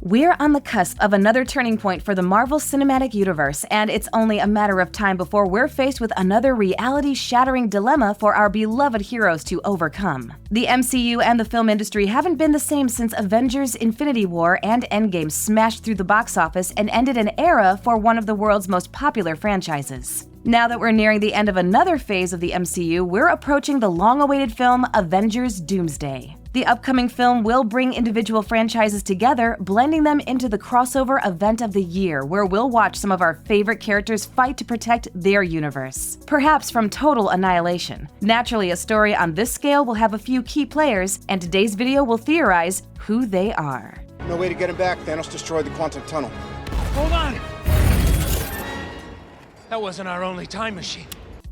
We're on the cusp of another turning point for the Marvel Cinematic Universe, and it's only a matter of time before we're faced with another reality-shattering dilemma for our beloved heroes to overcome. The MCU and the film industry haven't been the same since Avengers Infinity War and Endgame smashed through the box office and ended an era for one of the world's most popular franchises. Now that we're nearing the end of another phase of the MCU, we're approaching the long-awaited film Avengers Doomsday. The upcoming film will bring individual franchises together, blending them into the crossover event of the year, where we'll watch some of our favorite characters fight to protect their universe, perhaps from total annihilation. Naturally, a story on this scale will have a few key players, and today's video will theorize who they are. No way to get him back. Thanos destroyed the quantum tunnel. Hold on! That wasn't our only time machine.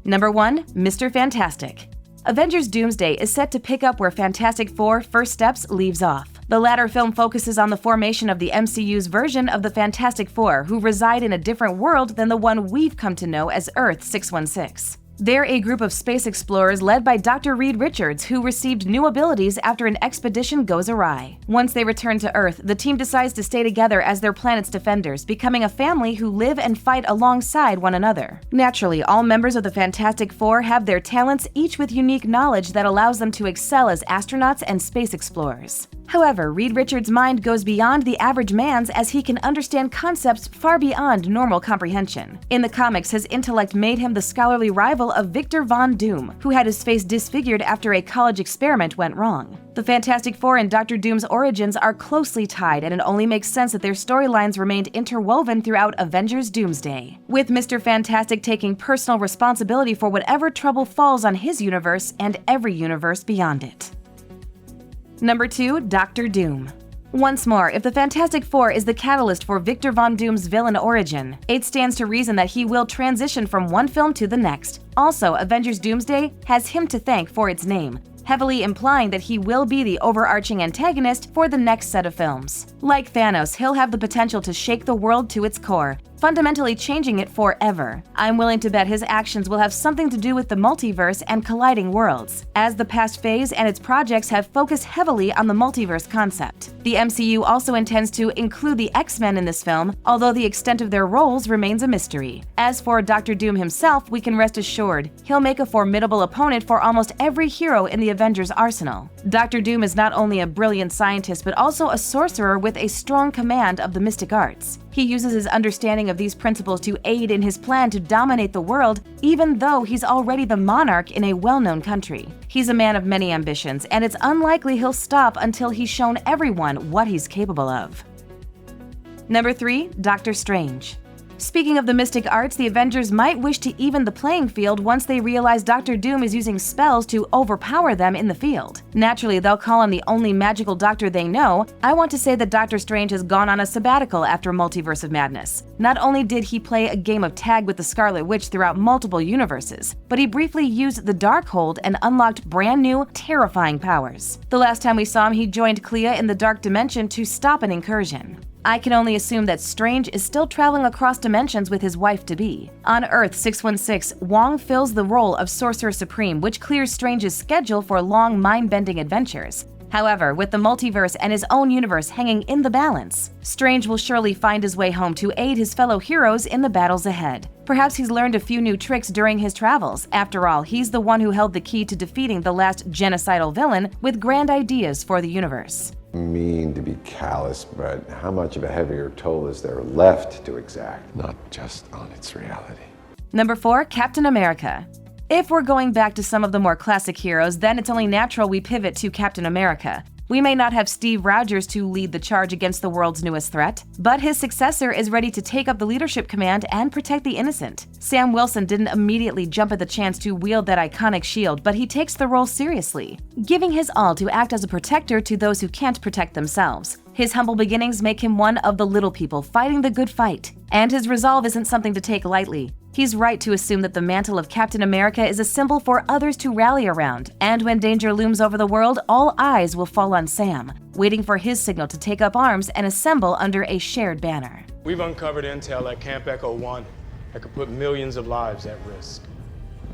Number 1. Mr. Fantastic. Avengers Doomsday is set to pick up where Fantastic Four: First Steps leaves off. The latter film focuses on the formation of the MCU's version of the Fantastic Four, who reside in a different world than the one we've come to know as Earth 616. They're a group of space explorers led by Dr. Reed Richards, who received new abilities after an expedition goes awry. Once they return to Earth, the team decides to stay together as their planet's defenders, becoming a family who live and fight alongside one another. Naturally, all members of the Fantastic Four have their talents, each with unique knowledge that allows them to excel as astronauts and space explorers. However, Reed Richards' mind goes beyond the average man's, as he can understand concepts far beyond normal comprehension. In the comics, his intellect made him the scholarly rival of Victor Von Doom, who had his face disfigured after a college experiment went wrong. The Fantastic Four and Dr. Doom's origins are closely tied, and it only makes sense that their storylines remained interwoven throughout Avengers Doomsday, with Mr. Fantastic taking personal responsibility for whatever trouble falls on his universe and every universe beyond it. Number 2. Dr. Doom. Once more, if the Fantastic Four is the catalyst for Victor Von Doom's villain origin, it stands to reason that he will transition from one film to the next. Also, Avengers Doomsday has him to thank for its name, heavily implying that he will be the overarching antagonist for the next set of films. Like Thanos, he'll have the potential to shake the world to its core, fundamentally changing it forever. I'm willing to bet his actions will have something to do with the multiverse and colliding worlds, as the past phase and its projects have focused heavily on the multiverse concept. The MCU also intends to include the X-Men in this film, although the extent of their roles remains a mystery. As for Dr. Doom himself, we can rest assured he'll make a formidable opponent for almost every hero in the Avengers arsenal. Dr. Doom is not only a brilliant scientist, but also a sorcerer with a strong command of the mystic arts. He uses his understanding of these principles to aid in his plan to dominate the world, even though he's already the monarch in a well-known country. He's a man of many ambitions, and it's unlikely he'll stop until he's shown everyone what he's capable of. Number 3. Doctor Strange. Speaking of the mystic arts, the Avengers might wish to even the playing field once they realize Dr. Doom is using spells to overpower them in the field. Naturally, they'll call him the only magical doctor they know. I want to say that Dr. Strange has gone on a sabbatical after Multiverse of Madness. Not only did he play a game of tag with the Scarlet Witch throughout multiple universes, but he briefly used the Darkhold and unlocked brand new, terrifying powers. The last time we saw him, he joined Clea in the Dark Dimension to stop an incursion. I can only assume that Strange is still traveling across dimensions with his wife-to-be. On Earth 616, Wong fills the role of Sorcerer Supreme, which clears Strange's schedule for long mind-bending adventures. However, with the multiverse and his own universe hanging in the balance, Strange will surely find his way home to aid his fellow heroes in the battles ahead. Perhaps he's learned a few new tricks during his travels. After all, he's the one who held the key to defeating the last genocidal villain with grand ideas for the universe. Mean to be callous, but how much of a heavier toll is there left to exact? Not just on its reality. Number 4. Captain America. If we're going back to some of the more classic heroes, then it's only natural we pivot to Captain America. We may not have Steve Rogers to lead the charge against the world's newest threat, but his successor is ready to take up the leadership command and protect the innocent. Sam Wilson didn't immediately jump at the chance to wield that iconic shield, but he takes the role seriously, giving his all to act as a protector to those who can't protect themselves. His humble beginnings make him one of the little people fighting the good fight, and his resolve isn't something to take lightly. He's right to assume that the mantle of Captain America is a symbol for others to rally around, and when danger looms over the world, all eyes will fall on Sam, waiting for his signal to take up arms and assemble under a shared banner. We've uncovered intel at Camp Echo 1 that could put millions of lives at risk.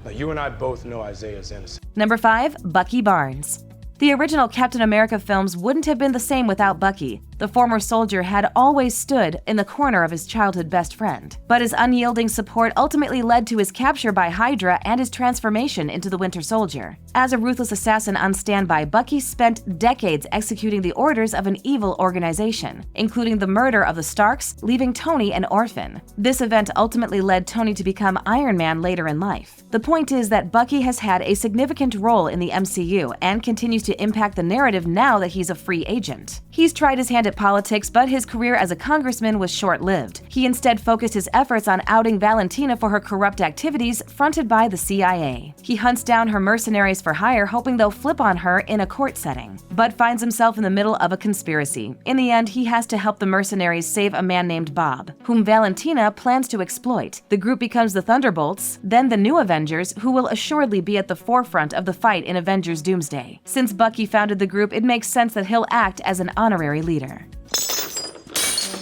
Now, you and I both know Isaiah's innocent. Number 5. Bucky Barnes. The original Captain America films wouldn't have been the same without Bucky. The former soldier had always stood in the corner of his childhood best friend, but his unyielding support ultimately led to his capture by Hydra and his transformation into the Winter Soldier. As a ruthless assassin on standby, Bucky spent decades executing the orders of an evil organization, including the murder of the Starks, leaving Tony an orphan. This event ultimately led Tony to become Iron Man later in life. The point is that Bucky has had a significant role in the MCU and continues to impact the narrative now that he's a free agent. He's tried his hand at politics, but his career as a congressman was short-lived. He instead focused his efforts on outing Valentina for her corrupt activities fronted by the CIA. He hunts down her mercenaries for hire, hoping they'll flip on her in a court setting, but finds himself in the middle of a conspiracy. In the end, he has to help the mercenaries save a man named Bob, whom Valentina plans to exploit. The group becomes the Thunderbolts, then the New Avengers, who will assuredly be at the forefront of the fight in Avengers Doomsday. Since Bucky founded the group, it makes sense that he'll act as an honorary leader.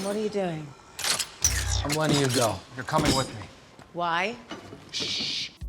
What are you doing? I'm letting you go. You're coming with me. Why?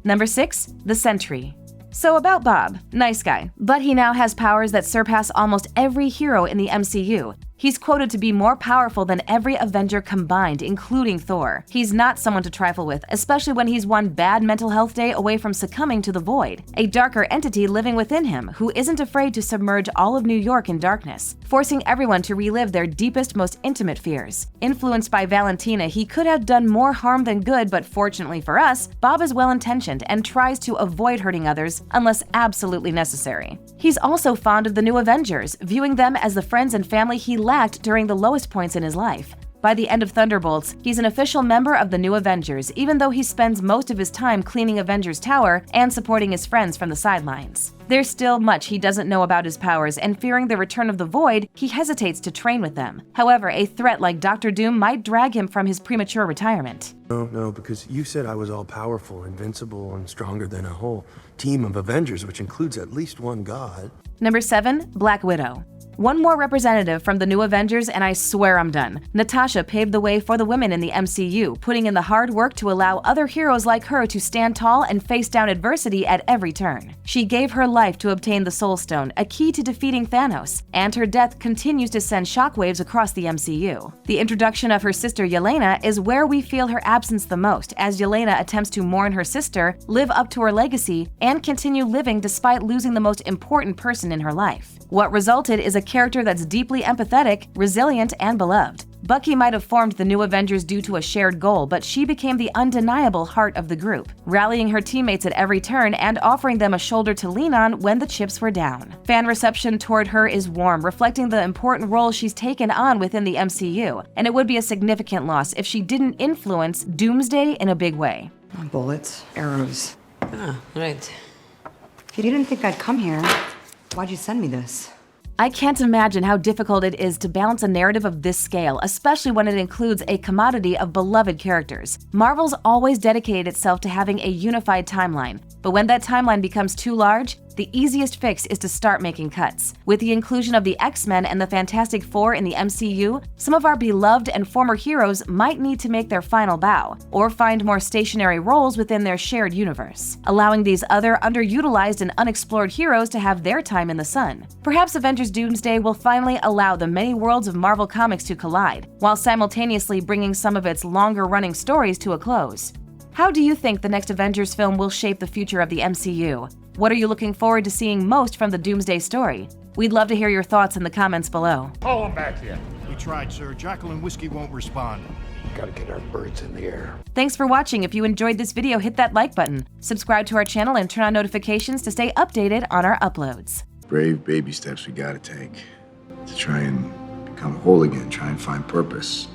Number 6. The Sentry. So about Bob, nice guy, but he now has powers that surpass almost every hero in the MCU. He's quoted to be more powerful than every Avenger combined, including Thor. He's not someone to trifle with, especially when he's one bad mental health day away from succumbing to the Void, a darker entity living within him who isn't afraid to submerge all of New York in darkness, forcing everyone to relive their deepest, most intimate fears. Influenced by Valentina, he could have done more harm than good, but fortunately for us, Bob is well-intentioned and tries to avoid hurting others unless absolutely necessary. He's also fond of the New Avengers, viewing them as the friends and family he lacked during the lowest points in his life. By the end of Thunderbolts, he's an official member of the New Avengers, even though he spends most of his time cleaning Avengers Tower and supporting his friends from the sidelines. There's still much he doesn't know about his powers, and fearing the return of the Void, he hesitates to train with them. However, a threat like Dr. Doom might drag him from his premature retirement. No, because you said I was all-powerful, invincible, and stronger than a whole team of Avengers, which includes at least one god. Number 7. Black Widow. One more representative from the New Avengers and I swear I'm done. Natasha paved the way for the women in the MCU, putting in the hard work to allow other heroes like her to stand tall and face down adversity at every turn. She gave her life to obtain the Soul Stone, a key to defeating Thanos, and her death continues to send shockwaves across the MCU. The introduction of her sister Yelena is where we feel her absence the most, as Yelena attempts to mourn her sister, live up to her legacy, and continue living despite losing the most important person in her life. What resulted is a character that's deeply empathetic, resilient, and beloved. Bucky might have formed the New Avengers due to a shared goal, but she became the undeniable heart of the group, rallying her teammates at every turn and offering them a shoulder to lean on when the chips were down. Fan reception toward her is warm, reflecting the important role she's taken on within the MCU, and it would be a significant loss if she didn't influence Doomsday in a big way. Bullets, arrows. Ah, right. If you didn't think I'd come here, why'd you send me this? I can't imagine how difficult it is to balance a narrative of this scale, especially when it includes a commodity of beloved characters. Marvel's always dedicated itself to having a unified timeline, but when that timeline becomes too large, the easiest fix is to start making cuts. With the inclusion of the X-Men and the Fantastic Four in the MCU, some of our beloved and former heroes might need to make their final bow, or find more stationary roles within their shared universe, allowing these other underutilized and unexplored heroes to have their time in the sun. Perhaps Avengers Doomsday will finally allow the many worlds of Marvel Comics to collide, while simultaneously bringing some of its longer-running stories to a close. How do you think the next Avengers film will shape the future of the MCU? What are you looking forward to seeing most from the Doomsday story? We'd love to hear your thoughts in the comments below. Call him back here. We tried, sir. Jacqueline Whiskey won't respond. Gotta get our birds in the air. Thanks for watching. If you enjoyed this video, hit that like button, subscribe to our channel, and turn on notifications to stay updated on our uploads. Brave baby steps we gotta take to try and become whole again, try and find purpose.